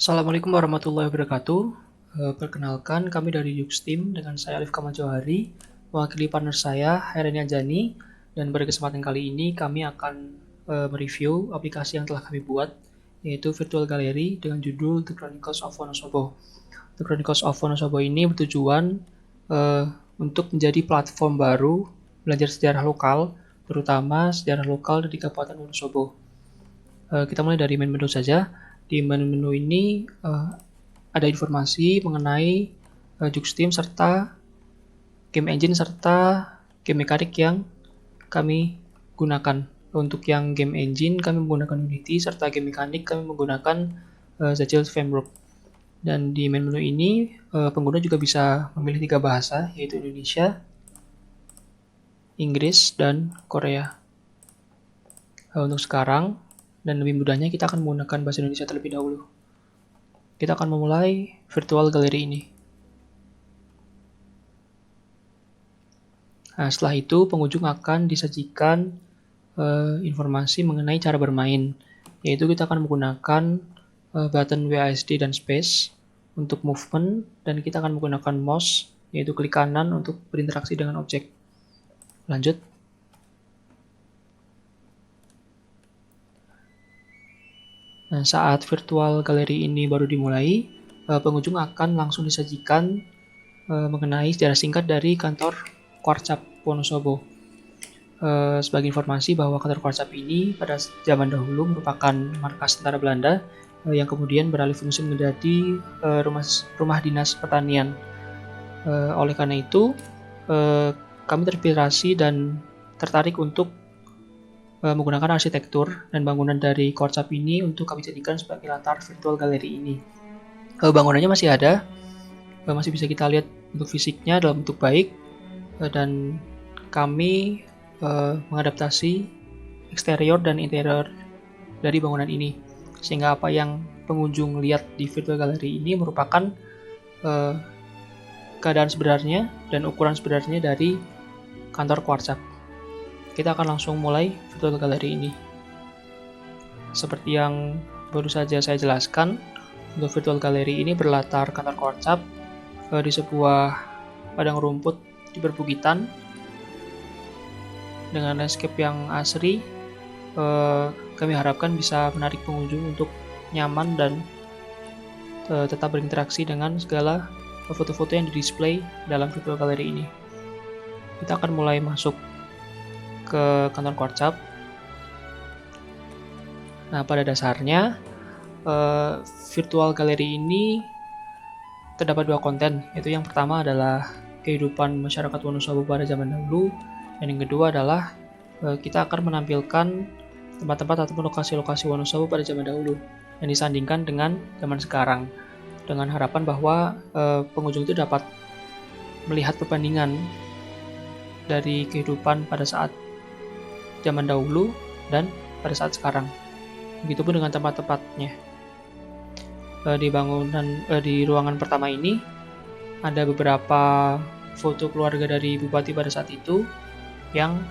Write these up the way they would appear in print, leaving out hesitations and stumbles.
Assalamualaikum warahmatullahi wabarakatuh. Perkenalkan, kami dari Yuxteam dengan saya Alif Kamal Johari, mewakili partner saya Hairani Anjani, dan pada kesempatan kali ini kami akan mereview aplikasi yang telah kami buat, yaitu Virtual Gallery dengan judul The Chronicles of Wonosobo. The Chronicles of Wonosobo ini bertujuan untuk menjadi platform baru belajar sejarah lokal, terutama sejarah lokal di Kabupaten Wonosobo. Kita mulai dari main menu saja. Di menu ini ada informasi mengenai Yuxteam serta game engine serta game mekanik yang kami gunakan. Untuk yang game engine kami menggunakan Unity serta game mekanik kami menggunakan Zagil Framework. Dan di menu ini pengguna juga bisa memilih 3 bahasa, yaitu Indonesia, Inggris, dan Korea. Untuk sekarang dan lebih mudahnya kita akan menggunakan bahasa Indonesia terlebih dahulu. Kita akan memulai virtual gallery ini. Nah, setelah itu pengunjung akan disajikan informasi mengenai cara bermain, yaitu kita akan menggunakan button WASD dan space untuk movement, dan kita akan menggunakan mouse, yaitu klik kanan untuk berinteraksi dengan objek. Lanjut. Nah, saat virtual gallery ini baru dimulai, pengunjung akan langsung disajikan mengenai sejarah singkat dari kantor Kwarcap Wonosobo. Sebagai informasi bahwa kantor Kwarcap ini pada zaman dahulu merupakan markas tentara Belanda yang kemudian beralih fungsi menjadi rumah dinas pertanian. Oleh karena itu, kami terinspirasi dan tertarik untuk menggunakan arsitektur dan bangunan dari Kwarcap ini untuk kami jadikan sebagai latar virtual gallery ini. Bangunannya masih ada, masih bisa kita lihat bentuk fisiknya dalam bentuk baik, dan kami mengadaptasi eksterior dan interior dari bangunan ini, sehingga apa yang pengunjung lihat di virtual gallery ini merupakan keadaan sebenarnya dan ukuran sebenarnya dari kantor Kwarcap. Kita akan langsung mulai virtual gallery ini. Seperti yang baru saja saya jelaskan, untuk virtual gallery ini berlatar kantor Kwarcap di sebuah padang rumput di perbukitan dengan landscape yang asri. Kami harapkan bisa menarik pengunjung untuk nyaman dan tetap berinteraksi dengan segala foto-foto yang di-display dalam virtual gallery ini. Kita akan mulai masuk ke kantor Kwarcap. Nah, pada dasarnya virtual gallery ini terdapat 2 konten, yaitu yang pertama adalah kehidupan masyarakat Wonosobo pada zaman dahulu, dan yang kedua adalah kita akan menampilkan tempat-tempat atau lokasi-lokasi Wonosobo pada zaman dahulu yang disandingkan dengan zaman sekarang, dengan harapan bahwa pengunjung itu dapat melihat perbandingan dari kehidupan pada saat zaman dahulu dan pada saat sekarang. Begitupun dengan tempat-tempatnya. Di ruangan pertama ini ada beberapa foto keluarga dari bupati pada saat itu yang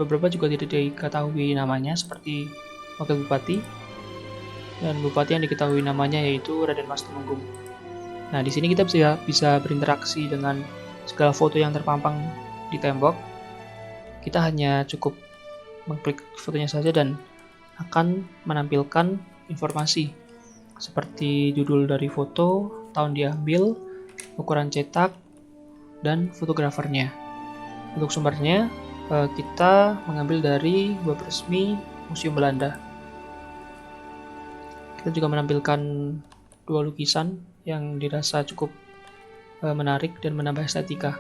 beberapa juga tidak diketahui namanya, seperti wakil bupati dan bupati yang diketahui namanya yaitu Raden Mas Tumenggung. Nah, di sini kita bisa berinteraksi dengan segala foto yang terpampang di tembok. Kita hanya cukup mengklik fotonya saja dan akan menampilkan informasi seperti judul dari foto, tahun diambil, ukuran cetak, dan fotografernya. Untuk sumbernya, kita mengambil dari web resmi Museum Belanda. Kita juga menampilkan 2 lukisan yang dirasa cukup menarik dan menambah estetika.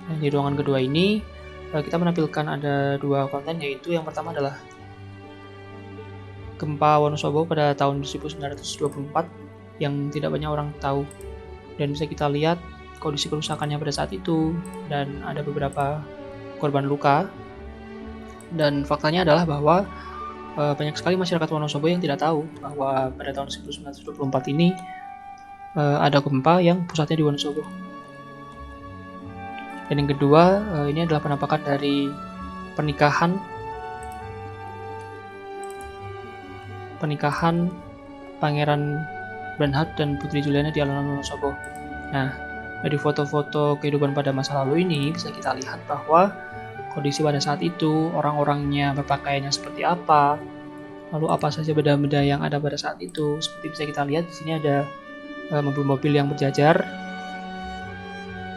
Dan di ruangan kedua ini kita menampilkan ada 2 konten, yaitu yang pertama adalah gempa Wonosobo pada tahun 1924 yang tidak banyak orang tahu, dan bisa kita lihat kondisi kerusakannya pada saat itu dan ada beberapa korban luka. Dan faktanya adalah bahwa banyak sekali masyarakat Wonosobo yang tidak tahu bahwa pada tahun 1924 ini ada gempa yang pusatnya di Wonosobo. Dan yang kedua, ini adalah penampakan dari pernikahan Pangeran Bernhard dan Putri Juliana di alun-alun Wonosobo. Nah, dari foto-foto kehidupan pada masa lalu ini bisa kita lihat bahwa kondisi pada saat itu, orang-orangnya berpakaiannya seperti apa, lalu apa saja benda-benda yang ada pada saat itu. Seperti bisa kita lihat di sini ada mobil-mobil yang berjajar,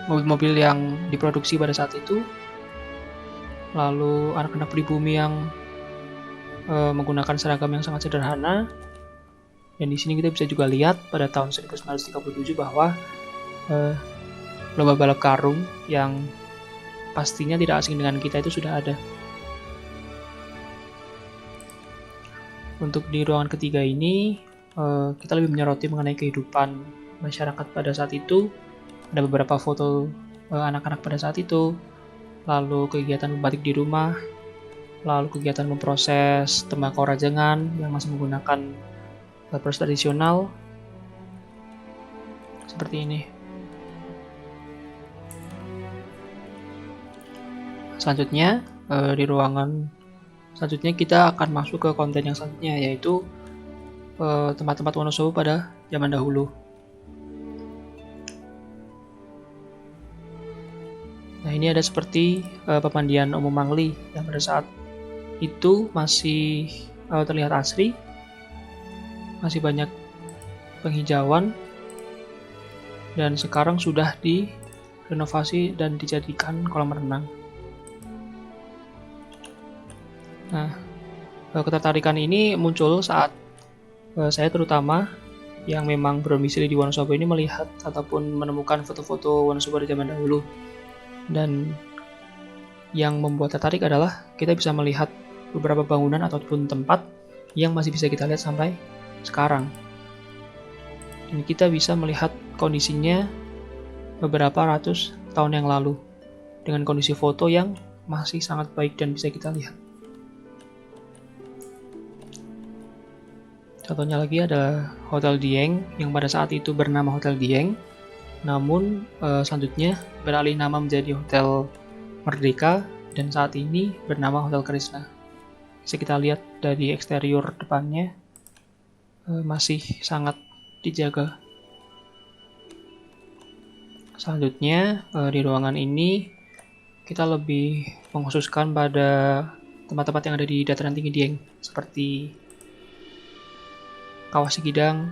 mobil-mobil yang diproduksi pada saat itu, lalu anak-anak pribumi yang menggunakan seragam yang sangat sederhana. Dan di sini kita bisa juga lihat pada tahun 1937 bahwa lomba balap karung yang pastinya tidak asing dengan kita itu sudah ada. Untuk di ruangan ketiga ini, kita lebih menyoroti mengenai kehidupan masyarakat pada saat itu. Ada beberapa foto anak-anak pada saat itu, lalu kegiatan membatik di rumah, lalu kegiatan memproses tembakau rajengan yang masih menggunakan proses tradisional seperti ini. Selanjutnya, di ruangan selanjutnya kita akan masuk ke konten yang selanjutnya, yaitu tempat-tempat Wonosobo pada zaman dahulu. Nah, ini ada seperti pemandian umum Mangli yang pada saat itu masih terlihat asri, masih banyak penghijauan, dan sekarang sudah direnovasi dan dijadikan kolam renang. Nah, ketertarikan ini muncul saat saya terutama yang memang berdomisili di Wonosobo ini melihat ataupun menemukan foto-foto Wonosobo di zaman dahulu. Dan yang membuat tertarik adalah kita bisa melihat beberapa bangunan ataupun tempat yang masih bisa kita lihat sampai sekarang. Dan kita bisa melihat kondisinya beberapa ratus tahun yang lalu dengan kondisi foto yang masih sangat baik dan bisa kita lihat. Contohnya lagi ada Hotel Dieng yang pada saat itu bernama Hotel Dieng, namun selanjutnya beralih nama menjadi Hotel Merdeka dan saat ini bernama Hotel Krishna. Bisa kita lihat dari eksterior depannya masih sangat dijaga. Selanjutnya di ruangan ini kita lebih mengkhususkan pada tempat-tempat yang ada di dataran tinggi Dieng seperti Kawah Sikidang,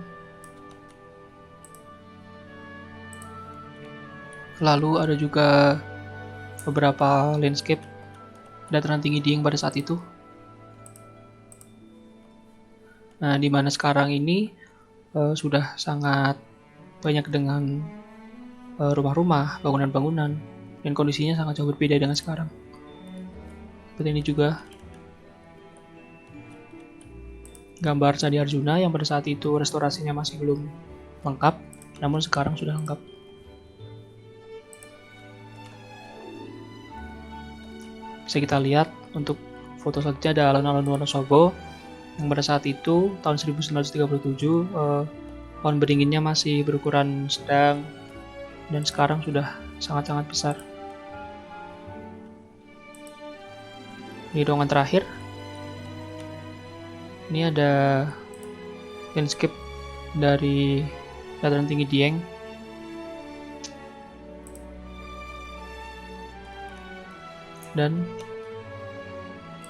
lalu ada juga beberapa landscape dataran tinggi Dieng pada saat itu. Nah, di mana sekarang ini sudah sangat banyak dengan rumah-rumah, bangunan-bangunan, dan kondisinya sangat jauh berbeda dengan sekarang. Seperti ini juga gambar Candi Arjuna yang pada saat itu restorasinya masih belum lengkap, namun sekarang sudah lengkap. Bisa kita lihat untuk foto selanjutnya ada alun-alun Wonosobo yang pada saat itu tahun 1937 pohon beringinnya masih berukuran sedang dan sekarang sudah sangat-sangat besar. Di ruangan terakhir ini ada landscape dari dataran tinggi Dieng. Dan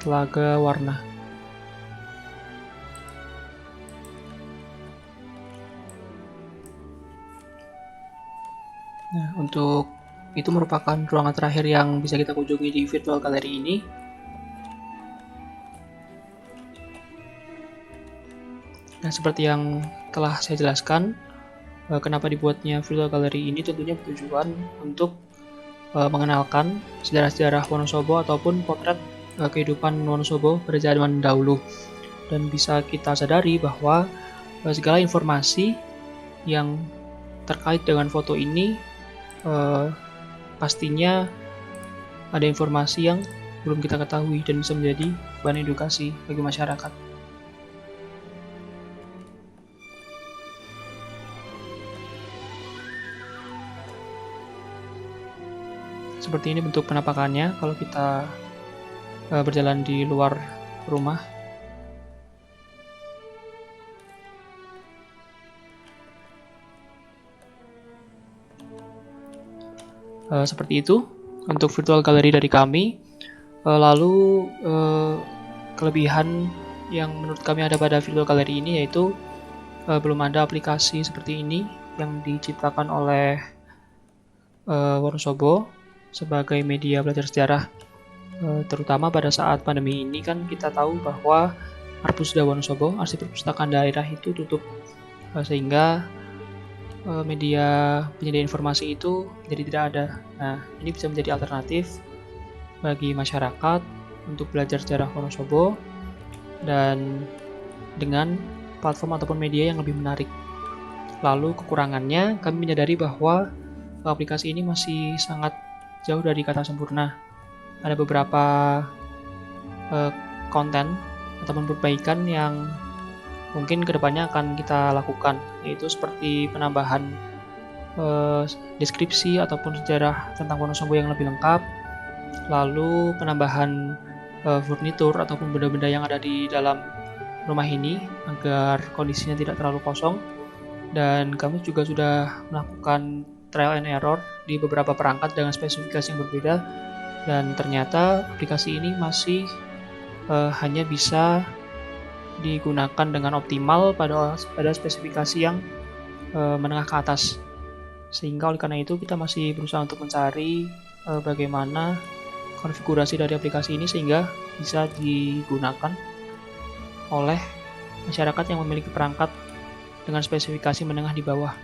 Telaga Warna. Nah, untuk itu merupakan ruangan terakhir yang bisa kita kunjungi di virtual gallery ini. Nah, seperti yang telah saya jelaskan, kenapa dibuatnya virtual gallery ini tentunya bertujuan untuk mengenalkan sejarah-sejarah Wonosobo ataupun potret kehidupan Wonosobo pada zaman dahulu. dan bisa kita sadari bahwa segala informasi yang terkait dengan foto ini pastinya ada informasi yang belum kita ketahui dan bisa menjadi bahan edukasi bagi masyarakat. Seperti ini bentuk penampakannya kalau kita berjalan di luar rumah. Seperti itu untuk virtual gallery dari kami. Lalu kelebihan yang menurut kami ada pada virtual gallery ini yaitu belum ada aplikasi seperti ini yang diciptakan oleh Wonosobo sebagai media belajar sejarah. Terutama pada saat pandemi ini kan kita tahu bahwa Arpusda Wonosobo, arsip perpustakaan daerah itu tutup, sehingga media penyedia informasi itu jadi tidak ada. Nah, ini bisa menjadi alternatif bagi masyarakat untuk belajar sejarah Wonosobo dan dengan platform ataupun media yang lebih menarik. Lalu kekurangannya, kami menyadari bahwa aplikasi ini masih sangat jauh dari kata sempurna. Ada beberapa konten ataupun perbaikan yang mungkin kedepannya akan kita lakukan, yaitu seperti penambahan deskripsi ataupun sejarah tentang Wonosobo yang lebih lengkap, lalu penambahan furnitur ataupun benda-benda yang ada di dalam rumah ini agar kondisinya tidak terlalu kosong. Dan kami juga sudah melakukan trial and error di beberapa perangkat dengan spesifikasi yang berbeda, dan ternyata aplikasi ini masih hanya bisa digunakan dengan optimal pada spesifikasi yang menengah ke atas. Sehingga oleh karena itu kita masih berusaha untuk mencari bagaimana konfigurasi dari aplikasi ini sehingga bisa digunakan oleh masyarakat yang memiliki perangkat dengan spesifikasi menengah di bawah.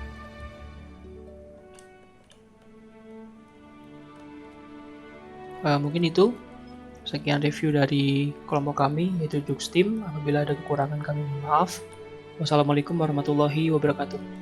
Mungkin itu sekian review dari kelompok kami, yaitu Jux Team. Apabila ada kekurangan kami mohon maaf. Wassalamualaikum warahmatullahi wabarakatuh.